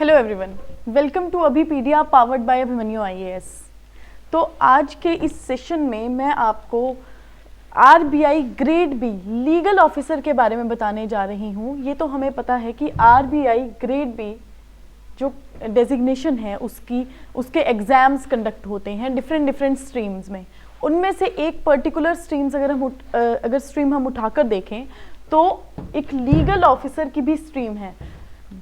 Hello everyone, welcome to Abhipedia powered by Abhimanyu IAS. तो आज के इस सेशन में मैं आपको RBI grade B legal officer के बारे में बताने जा रही हूँ। ये तो हमें पता है कि आरबीआई ग्रेड बी जो डेजिग्नेशन है उसके एग्ज़ाम्स कंडक्ट होते हैं डिफरेंट स्ट्रीम्स में। उनमें से एक पर्टिकुलर स्ट्रीम्स अगर स्ट्रीम हम उठाकर देखें तो एक लीगल ऑफिसर की भी स्ट्रीम है।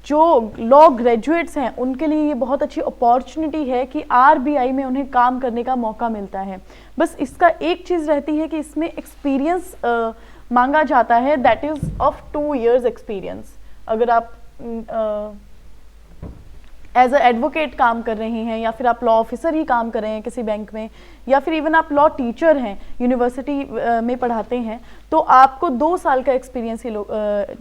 जो लॉ ग्रेजुएट्स हैं उनके लिए ये बहुत अच्छी अपॉर्चुनिटी है कि आरबीआई में उन्हें काम करने का मौका मिलता है। बस इसका एक चीज़ रहती है कि इसमें एक्सपीरियंस मांगा जाता है, that is of 2 years experience. अगर आप एज अ एडवोकेट काम कर रहे हैं या फिर आप लॉ ऑफिसर ही काम कर रहे हैं किसी बैंक में या फिर इवन आप लॉ टीचर हैं, यूनिवर्सिटी में पढ़ाते हैं, तो आपको 2 साल का एक्सपीरियंस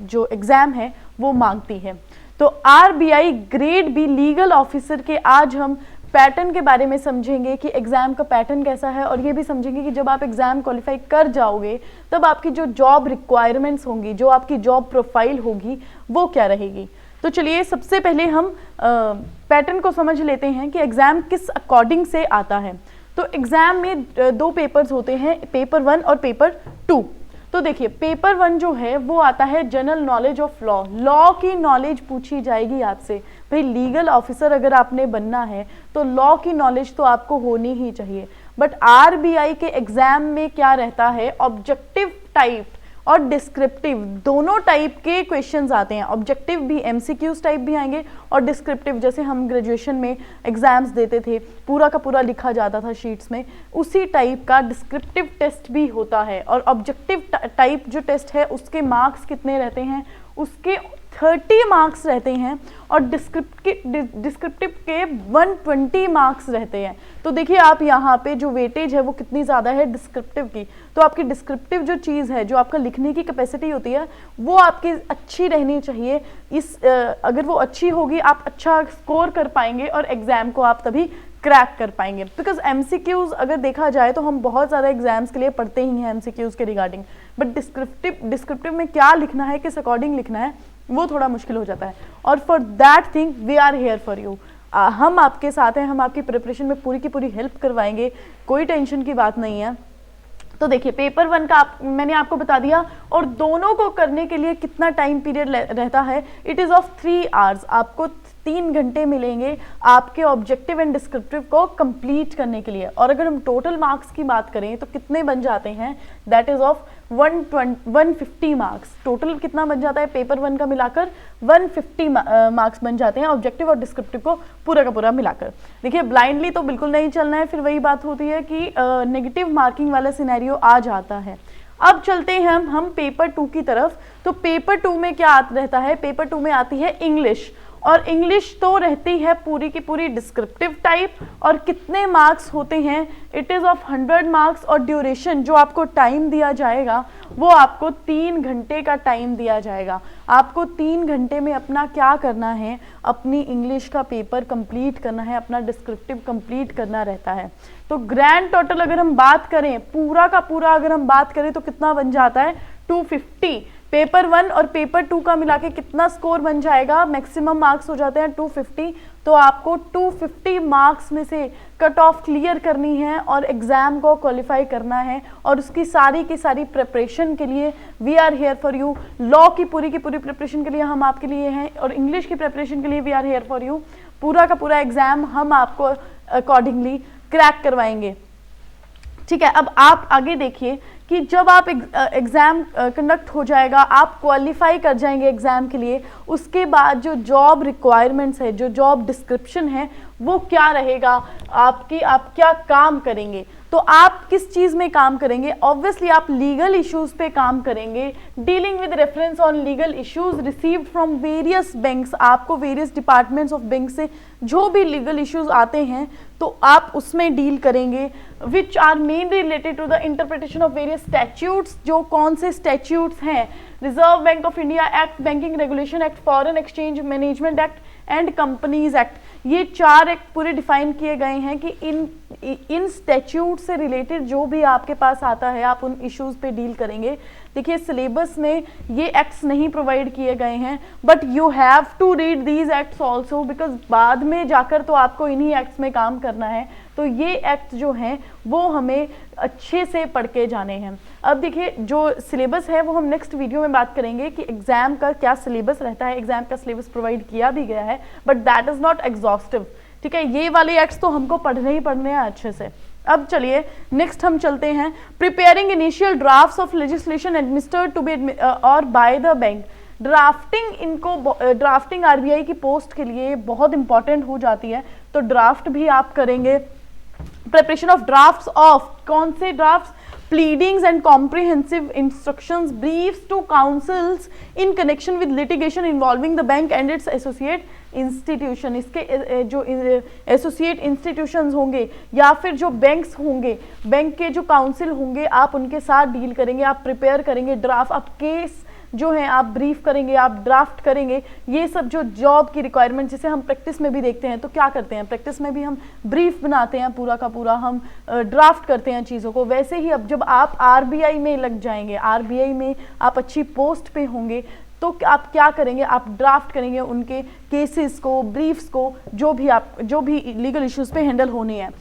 जो एग्ज़ाम है वो मांगती है। तो RBI grade B legal officer के आज हम पैटर्न के बारे में समझेंगे कि एग्ज़ाम का पैटर्न कैसा है, और ये भी समझेंगे कि जब आप एग्ज़ाम क्वालिफाई कर जाओगे तब आपकी जो जॉब रिक्वायरमेंट्स होंगी, जो आपकी जॉब प्रोफाइल होगी, वो क्या रहेगी। तो चलिए सबसे पहले हम पैटर्न को समझ लेते हैं कि एग्ज़ाम किस अकॉर्डिंग से आता है। तो एग्ज़ाम में 2 पेपर्स होते हैं, पेपर 1 और पेपर 2। तो देखिए पेपर 1 जो है वो आता है general knowledge of law. Law की नॉलेज पूछी जाएगी आपसे। भाई लीगल ऑफिसर अगर आपने बनना है तो लॉ की नॉलेज तो आपको होनी ही चाहिए। बट आरबीआई के एग्जाम में क्या रहता है, ऑब्जेक्टिव टाइप और डिस्क्रिप्टिव दोनों टाइप के क्वेश्चंस आते हैं। ऑब्जेक्टिव भी एमसीक्यूज टाइप भी आएंगे और डिस्क्रिप्टिव जैसे हम ग्रेजुएशन में एग्जाम्स देते थे, पूरा का पूरा लिखा जाता था शीट्स में, उसी टाइप का डिस्क्रिप्टिव टेस्ट भी होता है। और ऑब्जेक्टिव टाइप जो टेस्ट है उसके मार्क्स कितने रहते हैं, उसके 30 मार्क्स रहते हैं और डिस्क्रिप्टिव के 120 मार्क्स रहते हैं। तो देखिए आप यहाँ पे जो वेटेज है वो कितनी ज़्यादा है डिस्क्रिप्टिव की। तो आपकी डिस्क्रिप्टिव जो चीज़ है, जो आपका लिखने की कैपेसिटी होती है, वो आपकी अच्छी रहनी चाहिए। अगर वो अच्छी होगी आप अच्छा स्कोर कर पाएंगे और एग्ज़ाम को आप तभी क्रैक कर पाएंगे। बिकॉज एमसीक्यूज अगर देखा जाए तो हम बहुत ज़्यादा एग्जाम्स के लिए पढ़ते ही हैं एमसीक्यूज के रिगार्डिंग, बट डिस्क्रिप्टिव में क्या लिखना है, किस अकॉर्डिंग लिखना है, वो थोड़ा मुश्किल हो जाता है। और for that thing we are here for you. हम आपके साथ हैं, हम आपकी प्रिपरेशन में पूरी की पूरी हेल्प करवाएंगे, कोई टेंशन की बात नहीं है। तो देखिए पेपर 1 का मैंने आपको बता दिया, और दोनों को करने के लिए कितना टाइम पीरियड रहता है, इट इज़ ऑफ 3 hours। आपको 3 घंटे मिलेंगे आपके ऑब्जेक्टिव एंड डिस्क्रिप्टिव को कंप्लीट करने के लिए। और अगर हम टोटल मार्क्स की बात करें तो कितने बन जाते हैं, that is of 150 marks. Total कितना बन जाता है पेपर 1 का मिलाकर, 150 मार्क्स बन जाते हैं ऑब्जेक्टिव और डिस्क्रिप्टिव को पूरा का पूरा मिलाकर। देखिए ब्लाइंडली तो बिल्कुल नहीं चलना है, फिर वही बात होती है कि नेगेटिव मार्किंग वाला सिनेरियो आ जाता है। अब चलते हैं हम पेपर 2 की तरफ। तो पेपर 2 में क्या रहता है, पेपर 2 में आती है इंग्लिश, और इंग्लिश तो रहती है पूरी की पूरी डिस्क्रिप्टिव टाइप। और कितने मार्क्स होते हैं, इट इज़ ऑफ 100 मार्क्स। और ड्यूरेशन जो आपको टाइम दिया जाएगा वो आपको 3 घंटे का टाइम दिया जाएगा। आपको 3 घंटे में अपना क्या करना है, अपनी इंग्लिश का पेपर कंप्लीट करना है, अपना डिस्क्रिप्टिव कंप्लीट करना रहता है। तो ग्रैंड टोटल अगर हम बात करें, पूरा का पूरा अगर हम बात करें तो कितना बन जाता है, 250। पेपर 1 और पेपर 2 का मिला के कितना स्कोर बन जाएगा, मैक्सिमम मार्क्स हो जाते हैं 250। तो आपको 250 मार्क्स में से कट ऑफ क्लियर करनी है और एग्ज़ाम को क्वालिफाई करना है। और उसकी सारी की सारी प्रिपरेशन के लिए we are here for you. Law की पूरी प्रिपरेशन के लिए हम आपके लिए हैं, और इंग्लिश की प्रिपरेशन के लिए we are here for you. पूरा का पूरा एग्ज़ाम हम आपको अकॉर्डिंगली क्रैक करवाएंगे। ठीक है, अब आप आगे देखिए कि जब आप एग्ज़ाम कंडक्ट हो जाएगा, आप क्वालिफाई कर जाएंगे एग्ज़ाम के लिए, उसके बाद जो जॉब रिक्वायरमेंट्स है, जो जॉब डिस्क्रिप्शन है, वो क्या रहेगा, आप क्या काम करेंगे। तो आप किस चीज़ में काम करेंगे, ऑब्वियसली आप लीगल इश्यूज़ पे काम करेंगे, dealing with reference on legal issues received from various banks. आपको वेरियस डिपार्टमेंट्स ऑफ बैंक से जो भी लीगल इश्यूज आते हैं तो आप उसमें डील करेंगे, which are mainly related to the interpretation of various statutes. जो कौन से स्टैट्यूट्स हैं, Reserve Bank of India Act, Banking Regulation Act, Foreign Exchange Management Act and Companies Act. ये 4 एक्ट पूरे डिफाइन किए गए हैं कि इन स्टैट्यूट से रिलेटेड जो भी आपके पास आता है आप उन इश्यूज पे डील करेंगे। देखिए सिलेबस में ये एक्ट्स नहीं प्रोवाइड किए गए हैं, but you have to read these acts also, because बाद में जाकर तो आपको इन्हीं एक्ट्स में काम करना है। तो ये एक्ट जो हैं वो हमें अच्छे से पढ़ के जाने हैं। अब देखिए जो सिलेबस है वो हम नेक्स्ट वीडियो में बात करेंगे कि एग्जाम का क्या सिलेबस रहता है। एग्जाम का सिलेबस प्रोवाइड किया भी गया है, but that is not exhaustive, ठीक है। ये वाले एक्ट्स तो हमको पढ़ने ही पढ़ने हैं अच्छे से। अब चलिए नेक्स्ट हम चलते हैं, preparing initial drafts of legislation administered to be और by the bank. Drafting RBI की पोस्ट के लिए बहुत इंपॉर्टेंट हो जाती है, तो ड्राफ्ट भी आप करेंगे। प्रिपरेशन ऑफ ड्राफ्ट्स ऑफ कौन से drafts, pleadings and comprehensive instructions, briefs to counsels in connection with litigation involving the bank and its associate institution. इसके जो एसोसिएट इंस्टीट्यूशंस होंगे या फिर जो बैंक्स होंगे, बैंक के जो काउंसिल होंगे, आप उनके साथ डील करेंगे, आप प्रिपेयर करेंगे ड्राफ्ट, आप केस जो है आप ब्रीफ करेंगे, आप ड्राफ्ट करेंगे। ये सब जो जॉब की रिक्वायरमेंट जिसे हम प्रैक्टिस में भी देखते हैं, तो क्या करते हैं प्रैक्टिस में भी हम ब्रीफ बनाते हैं, पूरा का पूरा हम ड्राफ्ट करते हैं चीज़ों को। वैसे ही अब जब आप आरबीआई में लग जाएंगे, आरबीआई में आप अच्छी पोस्ट पे होंगे, तो आप क्या करेंगे, आप ड्राफ्ट करेंगे उनके केसेस को, ब्रीफ्स को, जो भी लीगल इश्यूज पे हैंडल होने हैं।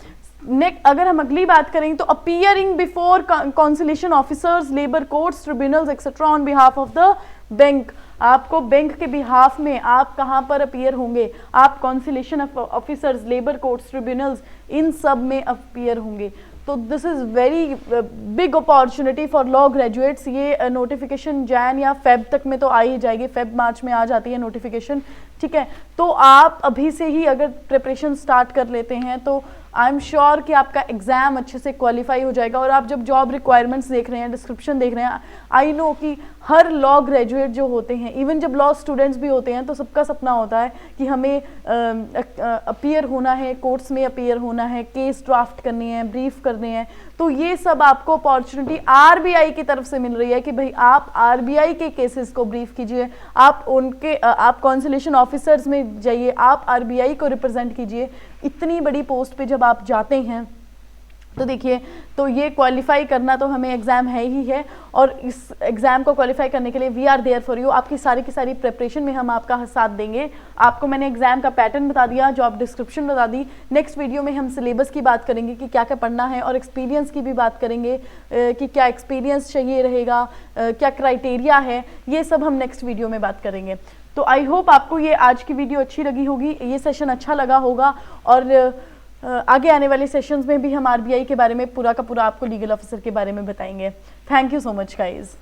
नेक्स्ट अगर हम अगली बात करें तो appearing before conciliation officers, labour courts, tribunals etcetera on behalf of the bank. आपको बैंक के बिहाफ में आप कहाँ पर अपीयर होंगे, आप conciliation officers, labour courts, tribunals, इन सब में अपीयर होंगे। तो this is very big opportunity for law graduates. ये नोटिफिकेशन जैन या फेब तक में तो आ ही जाएगी, फेब मार्च में आ जाती है नोटिफिकेशन, ठीक है। तो आप अभी से ही अगर प्रिपरेशन स्टार्ट कर लेते हैं तो आई एम श्योर कि आपका एग्जाम अच्छे से क्वालिफाई हो जाएगा। और आप जब जॉब रिक्वायरमेंट्स देख रहे हैं, डिस्क्रिप्शन देख रहे हैं, आई नो कि हर लॉ ग्रेजुएट जो होते हैं, इवन जब लॉ स्टूडेंट्स भी होते हैं, तो सबका सपना होता है कि हमें अपीयर होना है, कोर्ट्स में अपीयर होना है, केस ड्राफ्ट करनी है, ब्रीफ करने हैं। तो ये सब आपको अपॉर्चुनिटी आरबीआई की तरफ से मिल रही है कि भाई आप आरबीआई के केसेस को ब्रीफ कीजिए, आप कॉन्सिलेशन ऑफिसर्स में जाइए, आप आरबीआई को रिप्रेजेंट कीजिए। इतनी बड़ी पोस्ट पे जब आप जाते हैं तो देखिए, तो ये क्वालिफाई करना तो हमें एग्ज़ाम है ही है, और इस एग्ज़ाम को क्वालिफाई करने के लिए we are there for you. आपकी सारी की सारी प्रिपरेशन में हम आपका साथ देंगे। आपको मैंने एग्ज़ाम का पैटर्न बता दिया, जॉब डिस्क्रिप्शन बता दी। नेक्स्ट वीडियो में हम सिलेबस की बात करेंगे कि क्या क्या पढ़ना है, और एक्सपीरियंस की भी बात करेंगे कि क्या एक्सपीरियंस चाहिए रहेगा, क्या क्राइटेरिया है, ये सब हम नेक्स्ट वीडियो में बात करेंगे। तो आई होप आपको ये आज की वीडियो अच्छी लगी होगी, ये सेशन अच्छा लगा होगा, और आगे आने वाले सेशंस में भी हम आरबीआई के बारे में पूरा का पूरा आपको लीगल ऑफिसर के बारे में बताएंगे। Thank you so much guys.